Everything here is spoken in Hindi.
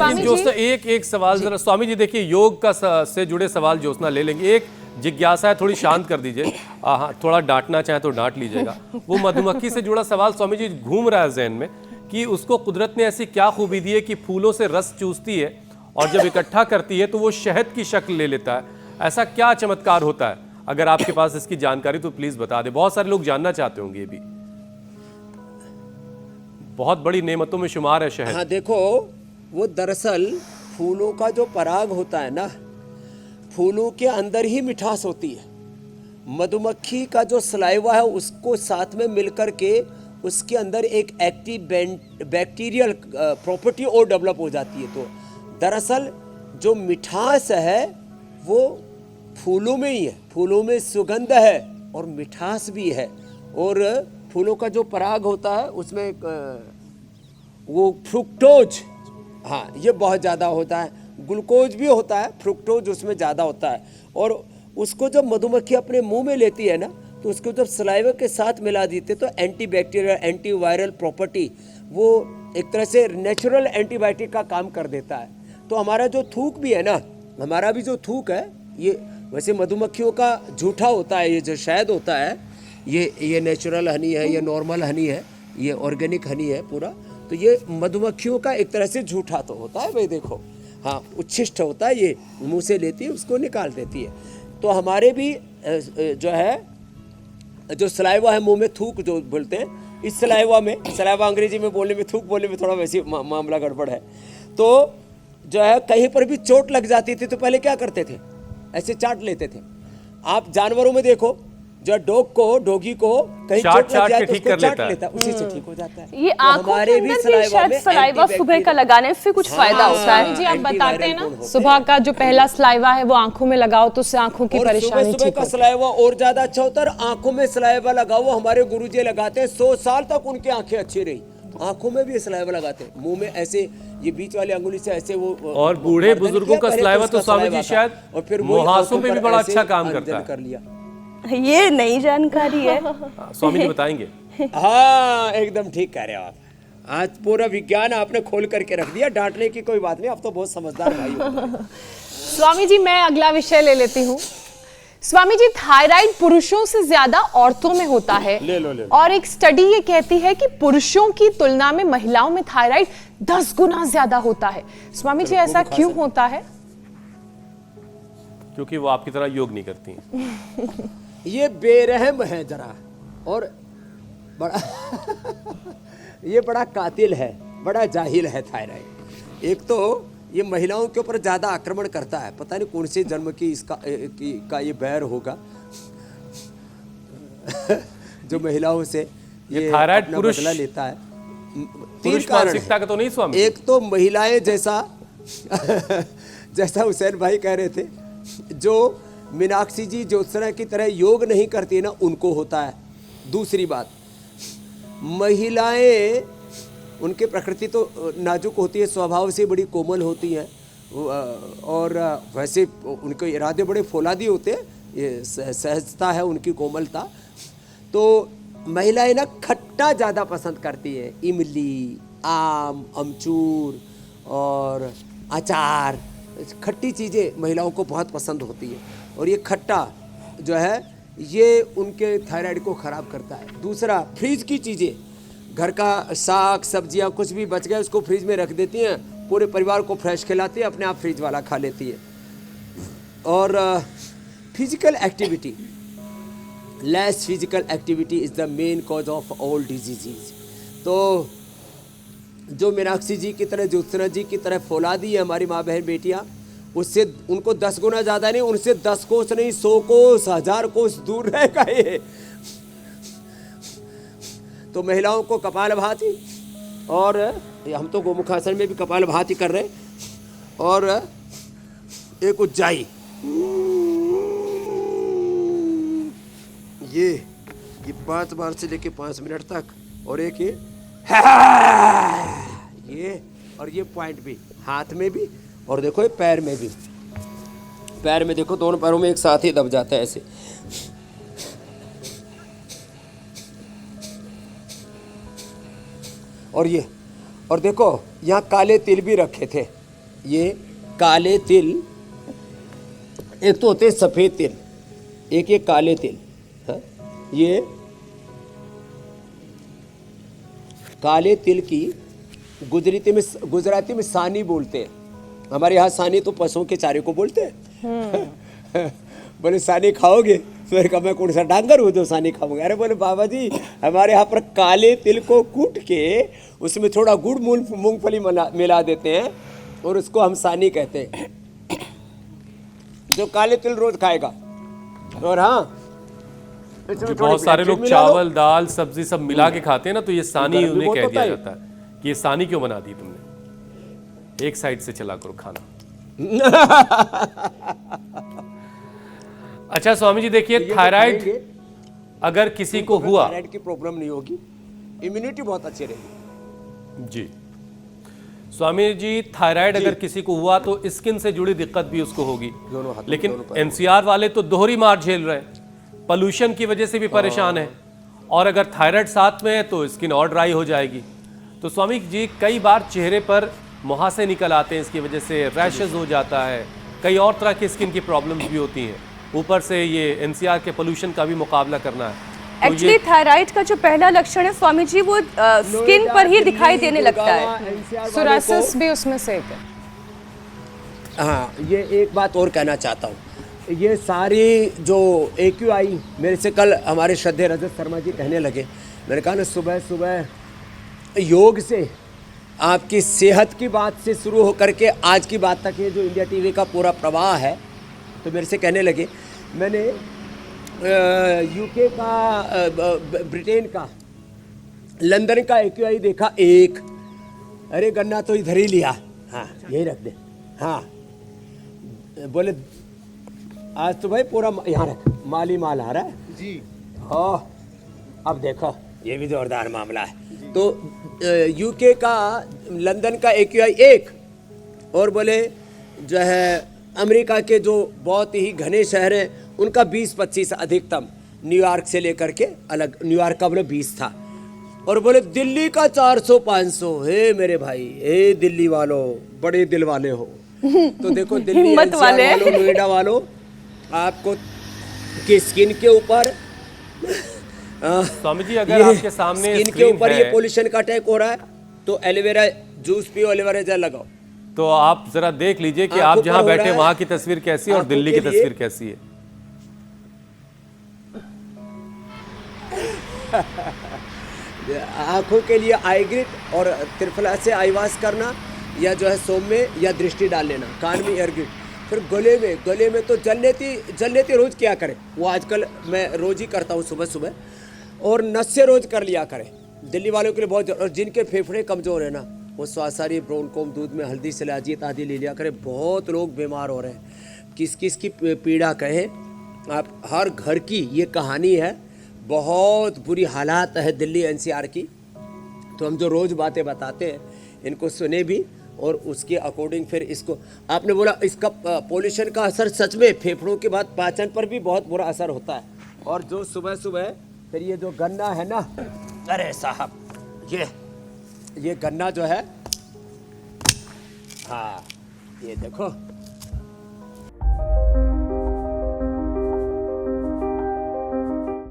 लेकिन ज्योत्सना एक सवाल जरा स्वामी जी देखिए, योग का से जुड़े सवाल ज्योत्सना ले लेंगे। एक जिज्ञासा है, थोड़ी शांत कर दीजिए। हाँ, थोड़ा डांटना चाहे तो डांट लीजिएगा। वो मधुमक्खी से जुड़ा सवाल स्वामी जी घूम रहा है जहन में कि उसको कुदरत ने ऐसी क्या खूबी दी है कि फूलों से रस चूसती है और जब इकट्ठा करती है तो वो शहद की शक्ल ले लेता है। ऐसा क्या चमत्कार होता है? अगर आपके पास इसकी जानकारी तो प्लीज बता दें, बहुत सारे लोग जानना चाहते होंगे। ये भी बहुत बड़ी नेमतों में शुमार है शहद। हाँ देखो, वो दरअसल फूलों का जो पराग होता है ना, फूलों के अंदर ही मिठास होती है। मधुमक्खी का जो सलाइवा है उसको साथ में मिलकर के उसके अंदर एक एक्टिव बैक्टीरियल प्रॉपर्टी और डेवलप हो जाती है। तो दरअसल जो मिठास है वो फूलों में ही है। फूलों में सुगंध है और मिठास भी है। और फूलों का जो पराग होता है उसमें वो फ्रुक्टोज, हाँ ये बहुत ज़्यादा होता है। ग्लूकोज भी होता है, फ्रुक्टोज उसमें ज़्यादा होता है। और उसको जब मधुमक्खी अपने मुंह में लेती है ना, तो उसको जब सलाइवा के साथ मिला देते तो anti bacterial anti viral property, वो एक तरह से नेचुरल एंटीबायोटिक का काम कर देता है। तो हमारा जो थूक भी है ना, हमारा भी जो थूक है ये वैसे मधुमक्खियों का झूठा होता है। ये जो शहद होता है ये नेचुरल हनी है, ये नॉर्मल हनी है, ये ऑर्गेनिक हनी है पूरा। तो ये मधुमक्खियों का एक तरह से झूठा तो होता है भाई, देखो हाँ उच्छिष्ट होता है, ये मुंह से लेती है उसको निकाल देती है। तो हमारे भी जो है जो सलाइवा है मुंह में थूक जो बोलते हैं, इस सलाइवा में, सलाइवा अंग्रेजी में बोलने में, थूक बोलने में थोड़ा वैसे मामला गड़बड़ है। तो जो है कहीं पर भी चोट लग जाती थी तो पहले क्या करते थे, ऐसे चाट लेते थे। आप जानवरों में देखो, जो डॉगी को कहीं चोट लग जाए तो उसको चाट लेता है, उसी से ठीक हो जाता है। ये आंखों के अंदर भी शायद सलाइवा सुबह का लगाने से कुछ फायदा होता है। जी आप बताते हैं ना, सुबह का जो पहला सलाइवा है वो आंखों में लगाओ तो उससे आंखों की परेशानी ठीक होती है। सुबह का सलाइवा और ज्यादा अच्छा होता है। आंखों में सलाइवा लगाओ, हमारे गुरुजी लगाते हैं, 100 साल तक उनकी आंखें अच्छी रही। आंखों में भी सलाइवा लगाते हैं, मुंह में ऐसे ये बीच वाली अंगुली से ऐसे वो। और बूढ़े बुजुर्गों का सलाइवा तो स्वामी जी शायद और फिर मुहासों पे भी बड़ा अच्छा काम करता है। कर लिया, ये नई जानकारी है। स्वामी जी बताएंगे। हाँ एकदम ठीक कह रहे हो आप। आज पूरा विज्ञान आपने खोल करके रख दिया, डांटने की कोई बात नहीं, आप तो बहुत समझदार भाई हो। स्वामी जी मैं अगला विषय ले लेती हूँ। स्वामी जी थायराइड पुरुषों से ज्यादा औरतों में होता है। ले लो। और एक स्टडी ये कहती है कि पुरुषों की तुलना में महिलाओं में थायराइड 10 गुना ज्यादा होता है। स्वामी जी ऐसा क्यों होता है? क्योंकि वो आपकी तरह योग नहीं करती। ये बेरहम है जरा, और बड़ा ये बड़ा कातिल है, बड़ा जाहिल है थायराइड। एक तो ये महिलाओं के ऊपर ज्यादा आक्रमण करता है, पता नहीं कौन से जन्म की का ये बैर होगा जो महिलाओं से ये थायराइड पुरुष बदला लेता है। पुरुष मानसिकता का तो नहीं स्वामी। एक तो महिलाएं जैसा जैसा हुसैन भाई कह रहे थे, जो मीनाक्षी जी ज्योत्सना की तरह योग नहीं करती ना, उनको होता है। दूसरी बात, महिलाएं उनकी प्रकृति तो नाजुक होती है, स्वभाव से बड़ी कोमल होती हैं, और वैसे उनके इरादे बड़े फौलादी होते हैं, ये सहजता है उनकी, कोमलता। तो महिलाएं ना खट्टा ज़्यादा पसंद करती है, इमली, आम, अमचूर और अचार, खट्टी चीज़ें महिलाओं को बहुत पसंद होती है। और ये खट्टा जो है ये उनके थायराइड को ख़राब करता है। दूसरा, फ्रीज की चीज़ें, घर का साग सब्जियां कुछ भी बच गए उसको फ्रिज में रख देती हैं, पूरे परिवार को फ्रेश खिलाती है, अपने आप फ्रिज वाला खा लेती है। और physical activity, less physical activity is the main cause of all disease. तो जो मीनाक्षी जी की तरह, ज्योत्सना जी की तरह फौलादी है हमारी माँ बहन बेटियाँ, उससे उनको 10 गुना ज़्यादा नहीं, उनसे 10 कोस नहीं, 100 कोस 1000 कोस दूर रहेगा ये। तो महिलाओं को कपालभाति, और हम तो गोमुखासन में भी कपालभाति कर रहे हैं, और एक उज्जाई, ये 5 बार से लेके 5 मिनट तक, और एक ये और ये पॉइंट भी हाथ में भी, और देखो ये पैर में भी, पैर में देखो दोनों पैरों में एक साथ ही दब जाता है ऐसे। और ये, और देखो यहाँ काले तिल भी रखे थे, ये काले तिल, एक तो होते हैं सफ़ेद तिल, एक ये काले तिल। हाँ? ये काले तिल की गुजराती में सानी बोलते हैं। हमारे यहाँ सानी तो पशुओं के चारे को बोलते हैं। बोले सानी खाओगे? मैंने कहा मैं कौन सा डांगर हूँ जो सानी खाऊंगा? अरे बोले बाबा जी हमारे यहाँ पर काले तिल को कूट के उसमें थोड़ा गुड़ मूंगफली मिला देते हैं और उसको हम सानी कहते हैं। जो काले तिल रोज खाएगा। और हाँ, जो बहुत सारे लोग चावल दाल सब्जी सब मिला के खाते हैं ना, तो ये सानी उन्हें कह दिया जाता है कि ये सानी क्यों बना दी तुमने, एक साइड से चला करो खाना। अच्छा स्वामी जी देखिए, थायराइड अगर किसी को हुआ, थायराइड की प्रॉब्लम नहीं होगी, इम्यूनिटी बहुत अच्छी रहेगी। जी स्वामी जी, थायराइड अगर किसी को हुआ तो स्किन से जुड़ी दिक्कत भी उसको होगी, लेकिन एनसीआर वाले तो दोहरी मार झेल रहे हैं, पोल्यूशन की वजह से भी परेशान है, और अगर थायराइड साथ में है तो स्किन और ड्राई हो जाएगी। तो स्वामी जी कई बार चेहरे पर मुहासे निकल आते हैं, इसकी वजह से रैशेज हो जाता है, कई और तरह की स्किन की प्रॉब्लम्स भी होती हैं, ऊपर से ये एनसीआर के पोल्यूशन का भी मुकाबला करना है। तो एक्चुअली थायराइड का जो पहला लक्षण है स्वामी जी वो स्किन पर ही दिखाई देने लगता है, सोरासिस भी उसमें से एक है। हाँ, ये एक बात और कहना चाहता हूँ, ये सारी जो AQI मेरे से कल हमारे श्रद्धेय रजत शर्मा जी कहने लगे, मैंने कहा ना सुबह सुबह योग से आपकी सेहत की बात से शुरू होकर के आज की बात तक ये जो इंडिया टीवी का पूरा प्रवाह है, तो मेरे से कहने लगे, मैंने यूके का, ब्रिटेन का, लंदन का AQI देखा 1। अरे गन्ना तो इधर ही लिया, हाँ यही रख दे, हाँ बोले आज तो भाई पूरा यहाँ रख, माली माल आ रहा है जी। हाँ अब देखो ये भी जोरदार मामला है। तो यूके का, लंदन का AQI 1, और बोले जो है अमेरिका के जो बहुत ही घने शहर हैं उनका 20-25 अधिकतम, न्यूयॉर्क से लेकर के अलग, न्यूयॉर्क का बोले 20 था, और बोले दिल्ली का 400-500। हे मेरे भाई, हे दिल्ली वालों, बड़े दिल वाले हो। तो देखो दिल्ली वालों, नोएडा वालों, आपको की स्किन के ऊपर स्वामी जी अगर आपके सामने स्किन के ऊपर ये पोल्यूशन का अटैक हो रहा है तो एलोवेरा जूस पियो, एलोवेरा जेल लगाओ। तो आप जरा देख लीजिए कि आप जहां बैठे वहां की तस्वीर कैसी है और दिल्ली की तस्वीर कैसी है। आंखों के लिए आईग्रिट और त्रिफला से आईवास करना, या जो है सौम्य या दृष्टि डाल लेना, कान में एयरग्रिट, फिर गले में तो जल लेती रोज क्या करें, वो आजकल मैं रोज ही करता हूँ सुबह सुबह, और नस्य रोज कर लिया करें, दिल्ली वालों के लिए बहुत। और जिनके फेफड़े कमज़ोर है ना, वो स्वासारी, ब्रोनकोम, दूध में हल्दी, शिलाजीत आदि ले लिया करें। बहुत लोग बीमार हो रहे हैं, किस किस की पीड़ा कहें आप, हर घर की ये कहानी है, बहुत बुरी हालात है दिल्ली NCR की। तो हम जो रोज़ बातें बताते हैं इनको सुने भी, और उसके अकॉर्डिंग फिर इसको, आपने बोला इसका पोल्यूशन का असर सच में फेफड़ों के बाद पाचन पर भी बहुत बुरा असर होता है। और जो सुबह सुबह फिर ये जो गन्ना है ना, अरे साहब ये गन्ना जो है, हाँ ये देखो